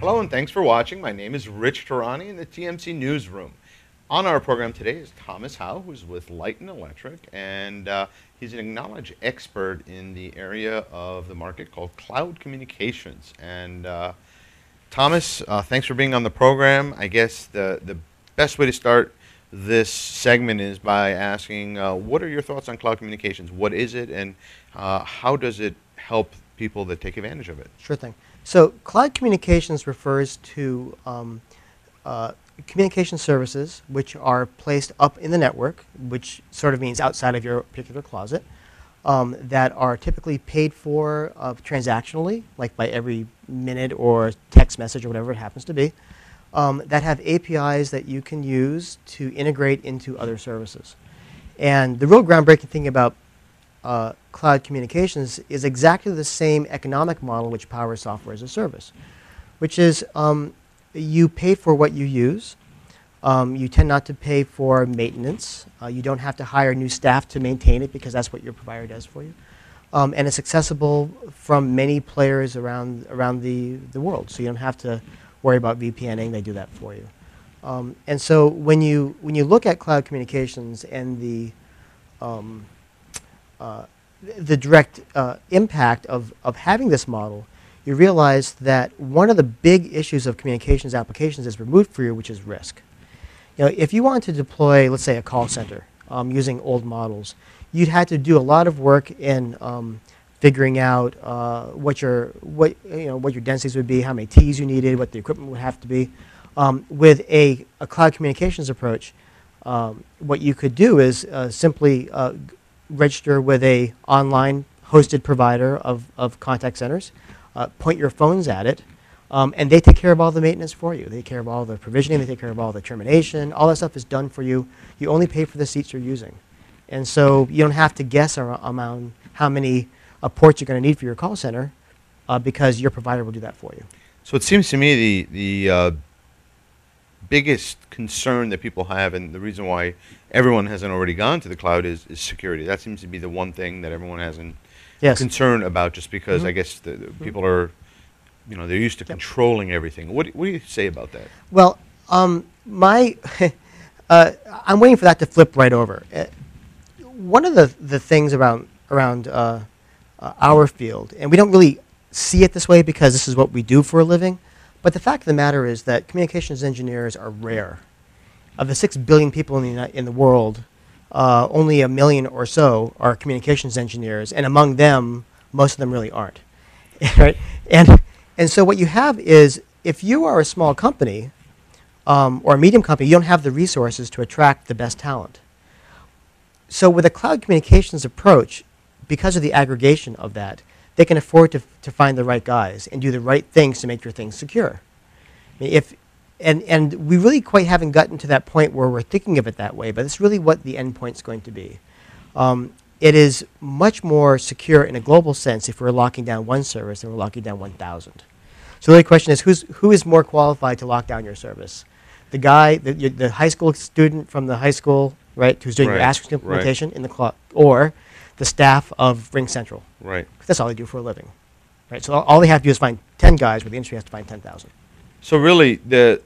Hello and thanks for watching. My name is Rich Tehrani in the TMC Newsroom. On our program today is Thomas Howe, who's with Light and Electric, and he's an acknowledged expert in the area of the market called cloud communications. And Thomas, thanks for being on the program. I guess the best way to start this segment is by asking, what are your thoughts on cloud communications? What is it, and how does it help people that take advantage of it? Sure thing. So cloud communications refers to communication services which are placed up in the network, which sort of means outside of your particular closet, that are typically paid for transactionally, like by every minute or text message or whatever it happens to be, that have APIs that you can use to integrate into other services. And the real groundbreaking thing about cloud communications is exactly the same economic model which powers software as a service, which is you pay for what you use. You tend not to pay for maintenance. You don't have to hire new staff to maintain it because that's what your provider does for you. And it's accessible from many players around the world, so you don't have to worry about VPNing. They do that for you. And so when you look at cloud communications and the direct impact of having this model, you realize that one of the big issues of communications applications is removed for you, which is risk. You know, if you want to deploy, let's say, a call center using old models, you'd have to do a lot of work in figuring out what your densities would be, how many Ts you needed, what the equipment would have to be. With a cloud communications approach, what you could do is simply register with a online hosted provider of contact centers, point your phones at it, and they take care of all the maintenance for you. They take care of all the provisioning, they take care of all the termination, all that stuff is done for you. You only pay for the seats you're using. And so you don't have to guess around how many ports you're going to need for your call center because your provider will do that for you. So it seems to me the biggest concern that people have, and the reason why everyone hasn't already gone to the cloud, is security. That seems to be the one thing that everyone has a concern about, just because I guess the people are, they're used to controlling everything. What do you say about that? Well, I'm waiting for that to flip right over. One of the things around our field, and we don't really see it this way because this is what we do for a living, but the fact of the matter is that communications engineers are rare. Of the 6 billion people in the world, only 1 million or so are communications engineers, and among them, most of them really aren't. Right? And so what you have is, if you are a small company or a medium company, you don't have the resources to attract the best talent. So with a cloud communications approach, because of the aggregation of that, they can afford to find the right guys and do the right things to make your things secure. I mean, and we really quite haven't gotten to that point where we're thinking of it that way, but it's really what the endpoint's going to be. It is much more secure in a global sense if we're locking down one service than we're locking down 1,000. So the question is, who is more qualified to lock down your service? The guy, the high school student from the high school, right, who's doing your ASP implementation in the cloud, or the staff of Ring Central. Right. That's all they do for a living. Right. So all they have to do is find 10 guys, where the industry has to find 10,000. So really, the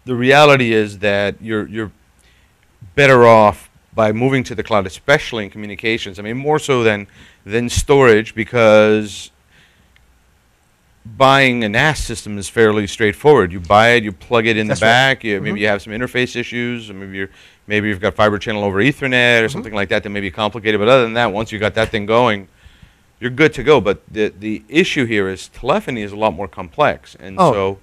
reality is that you're better off by moving to the cloud, especially in communications. I mean, more so than storage, because buying a NAS system is fairly straightforward. You buy it, you plug it in the back. Right. Maybe you have some interface issues, or maybe you've got fiber channel over Ethernet or something like that may be complicated. But other than that, once you got that thing going, you're good to go. But the issue here is telephony is a lot more complex, and so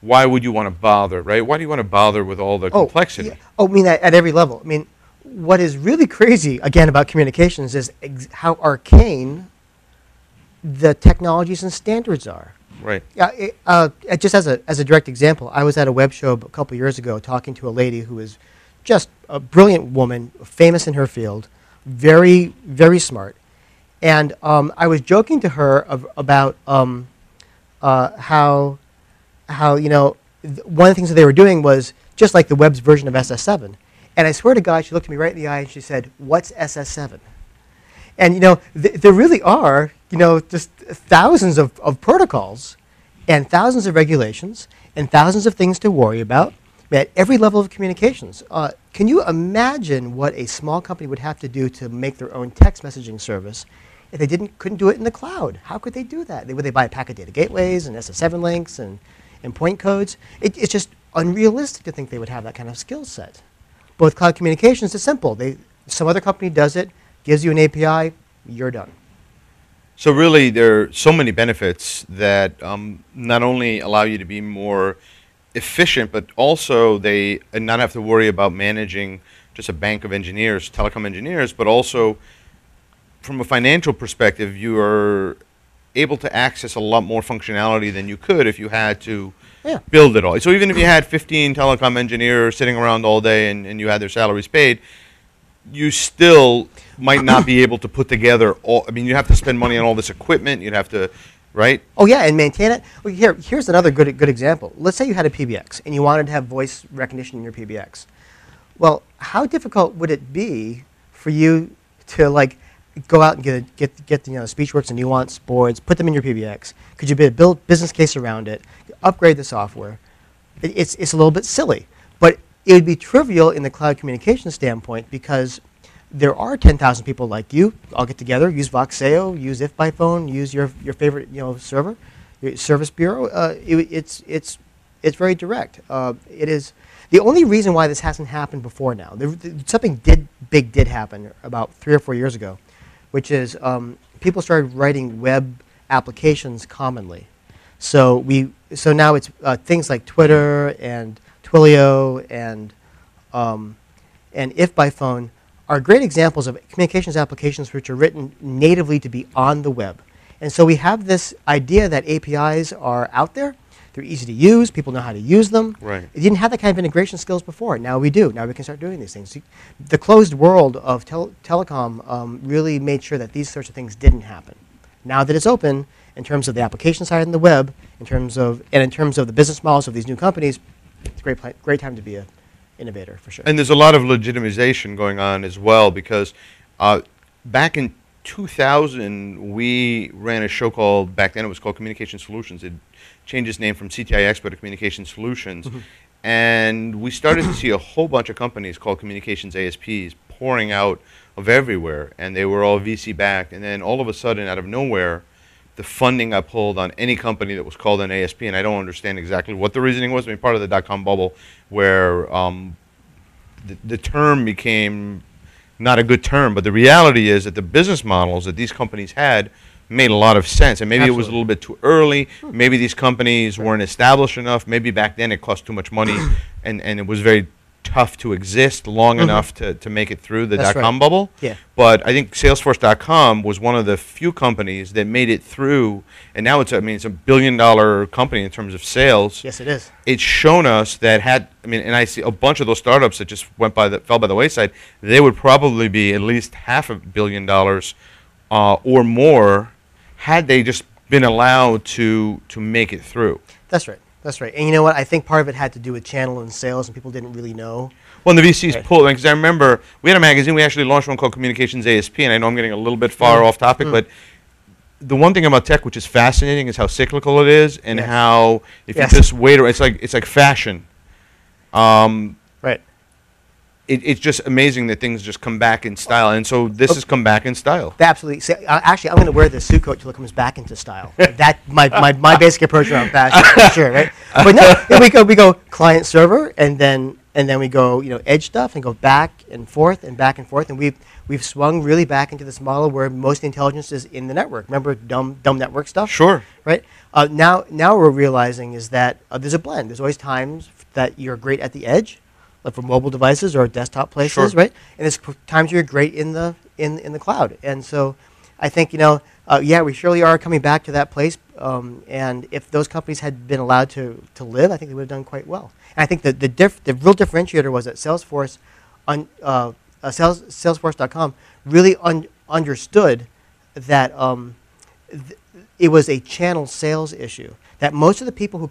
why would you want to bother, right? Why do you want to bother with all the complexity? Yeah. I mean, at every level. I mean, what is really crazy, again, about communications is how arcane the technologies and standards are. Right. Just as a direct example, I was at a web show a couple years ago talking to a lady who is just a brilliant woman, famous in her field, very, very smart. And I was joking to her about how one of the things that they were doing was just like the web's version of SS7. And I swear to God, she looked at me right in the eye and she said, "What's SS7?" And there really are just thousands of protocols and thousands of regulations and thousands of things to worry about at every level of communications. Can you imagine what a small company would have to do to make their own text messaging service if they couldn't do it in the cloud? How could they do that? Would they buy packet data gateways and SS7 links and point codes? It's just unrealistic to think they would have that kind of skill set. But with cloud communications, it's simple. Some other company does it, gives you an API, you're done. So really, there are so many benefits that not only allow you to be more efficient, but also they not have to worry about managing just a bank of engineers, telecom engineers, but also from a financial perspective, you are able to access a lot more functionality than you could if you had to build it all. So even if you had 15 telecom engineers sitting around all day and you had their salaries paid, you still might not be able to put together all. I mean, you have to spend money on all this equipment. You'd have to, right? Oh yeah, and maintain it. Well, here's another good example. Let's say you had a PBX and you wanted to have voice recognition in your PBX. Well, how difficult would it be for you to like go out and get SpeechWorks and Nuance boards, put them in your PBX? Could you build a business case around it, upgrade the software? It's a little bit silly, but it would be trivial in the cloud communication standpoint because there are 10,000 people like you all get together, use Voxeo, use If by Phone, use your favorite server, your service bureau. It's very direct. It is the only reason why this hasn't happened before now. Something big did happen about 3 or 4 years ago, which is people started writing web applications commonly. So now it's things like Twitter and Twilio and If by Phone are great examples of communications applications which are written natively to be on the web. And so we have this idea that APIs are out there. They're easy to use. People know how to use them. Right. You didn't have that kind of integration skills before. Now we do. Now we can start doing these things. The closed world of telecom really made sure that these sorts of things didn't happen. Now that it's open, in terms of the application side and the web, in terms of the business models of these new companies, it's a great time to be an innovator for sure. And there's a lot of legitimization going on as well because back in 2000, we ran a show called, back then it was called Communication Solutions. It changed its name from CTI Expert to Communication Solutions. And we started to see a whole bunch of companies called Communications ASPs pouring out of everywhere. And they were all VC backed. And then all of a sudden, out of nowhere, the funding got pulled on any company that was called an ASP. And I don't understand exactly what the reasoning was. I mean, part of the dot-com bubble where the term became not a good term, but the reality is that the business models that these companies had made a lot of sense. And maybe Absolutely. It was a little bit too early. Maybe these companies weren't established enough. Maybe back then it cost too much money and it was very tough to exist long enough to make it through the dot-com bubble. Yeah. But I think Salesforce.com was one of the few companies that made it through, and now it's a $1 billion company in terms of sales. Yes, it is. It's shown us that and I see a bunch of those startups that just fell by the wayside. They would probably be at least $500 million or more had they just been allowed to make it through. That's right. That's right. And you know what? I think part of it had to do with channel and sales, and people didn't really know. Well, and the VCs pulled, because I remember we had a magazine, we actually launched one called Communications ASP, and I know I'm getting a little bit far off topic, but the one thing about tech which is fascinating is how cyclical it is, and how if you just wait, it's like fashion. Right. It's just amazing that things just come back in style, and so this has come back in style. Absolutely. So, actually, I'm going to wear this suit coat till it comes back into style. That my basic approach around fashion, for sure, right? But no, we go client server, and then we go edge stuff, and go back and forth, and we've swung really back into this model where most of the intelligence is in the network. Remember dumb network stuff? Sure. Right. Now we're realizing is that there's a blend. There's always times that you're great at the edge, like for mobile devices or desktop places, right? And there's times you're great in the cloud. And so I think we surely are coming back to that place. And if those companies had been allowed to live, I think they would have done quite well. And I think the real differentiator was that Salesforce, Salesforce.com really understood that it was a channel sales issue. That most of the people who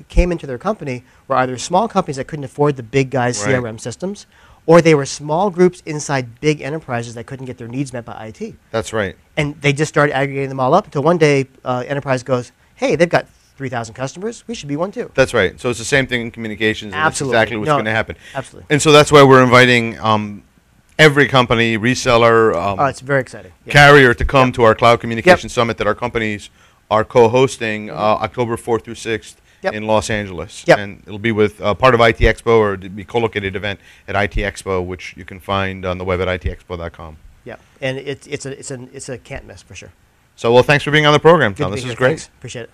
came into their company were either small companies that couldn't afford the big guys' CRM systems, or they were small groups inside big enterprises that couldn't get their needs met by IT. That's right. And they just started aggregating them all up until one day enterprise goes, hey, they've got 3,000 customers, we should be one too. That's right. So it's the same thing in communications, and Absolutely. that's exactly what's No, going to happen. Absolutely. And so that's why we're inviting every company, reseller, Oh, it's very exciting. Yeah. carrier to come to our Cloud Communication Summit that our companies are co-hosting October 4th through 6th in Los Angeles. Yep. And it'll be with part of IT Expo, or it'll be co-located event at IT Expo, which you can find on the web at itexpo.com. Yeah, and it's a can't miss for sure. So, well, thanks for being on the program, Good Tom. to be This here. is great. Thanks. Appreciate it.